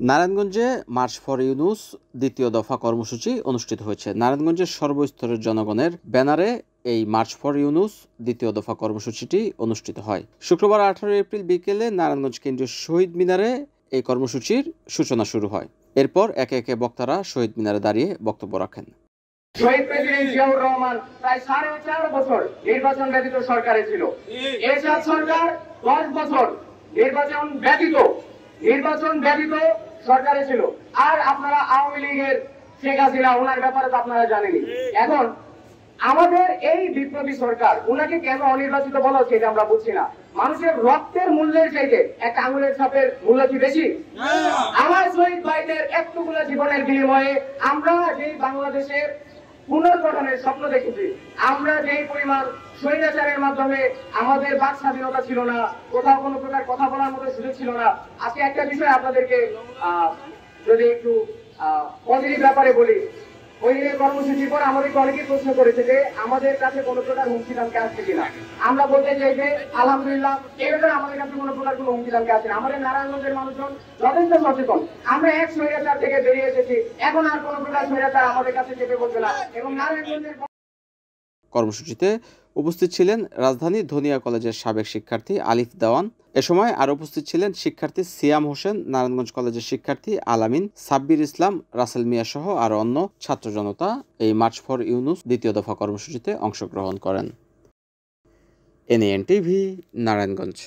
নারায়ণগঞ্জে March for Yunus দ্বিতীয় দফা কর্মসূচি অনুষ্ঠিত হয়েছে। নারায়ণগঞ্জের সর্বস্তরের জনগণের ব্যানারে এই মার্চ ফর ইউনুস দ্বিতীয় দফা কর্মসূচিটি অনুষ্ঠিত হয়। শুক্রবার 18 এপ্রিল বিকেলে নারায়ণগঞ্জ কেন্দ্রীয় শহীদ মিনারে এই কর্মসূচির সূচনা শুরু হয়। এরপর একে একে বক্তারা শহীদ মিনারে দাঁড়িয়ে বক্তব্য রাখেন। শহীদ প্রেসিডেন্ট জিয়াউর রহমান প্রায় 4.5 বছর নির্বাচন ব্যতীত সরকারে ছিল। এরশাদ সরকার 10 বছর নির্বাচন ব্যতীত সরকারে ছিল। আর আপনারা আওয়ামী লীগের শেখ হাসিনা ওনার ব্যাপারে তো আপনারা জানেনই। এখন আমাদের এই বিপ্লবী সরকার উনাকে কেন অনির্বাচিত বলা হচ্ছে এটা আমরা বুঝছি না। মানুষের রক্তের মূল্যের চাইতে একটা আঙুলের ছাপের মূল্য কি বেশি? আমার শহীদ ভাইদের একটুগুলো জীবনের বিনিময়ে আমরা যেই বাংলাদেশের পুনর্গঠনের স্বপ্ন দেখেছি, আমরা যেই পরিমাণ স্বৈরাচারের মাধ্যমে আমাদের বাক স্বাধীনতা ছিল না, কোথাও কোনো প্রকার কথা বলার মতো সুযোগ ছিল না। আজকে একটা বিষয় আপনাদেরকে যদি একটু পজিটিভ ব্যাপারে বলি, ওই দিনের কর্মসূচির পর আমাদেরকে অনেকেই প্রশ্ন করেছে যে আমাদের কাছে কোনো প্রকার হুমকি দামকে আসছে কিনা। আমরা বলতে চাই যে আলহামদুলিল্লাহ এই ব্যাপারে আমাদের কাছে কোনো প্রকার কোনো হুমকি দামকে আসছে না। আমাদের নারায়ণগঞ্জের মানুষজন যথেষ্ট সচেতন। আমরা এক স্বৈরাচার থেকে বেরিয়ে এসেছি, এখন আর কোনো প্রকার স্বৈরাচার আমাদের কাছে চেপে বসবে না। এবং নারায়ণগঞ্জের কর্মসূচিতে উপস্থিত ছিলেন রাজধানী ধনিয়া কলেজের সাবেক শিক্ষার্থী আলিফ দেওয়ান। এ সময় আরও উপস্থিত ছিলেন শিক্ষার্থী সিয়াম হোসেন, নারায়ণগঞ্জ কলেজের শিক্ষার্থী আলামিন, সাব্বির ইসলাম, রাসেল মিয়া সহ আরও অন্য ছাত্র জনতা এই মার্চ ফর ইউনুস দ্বিতীয় দফা কর্মসূচিতে অংশগ্রহণ করেন। NAN TV, Narayanganj.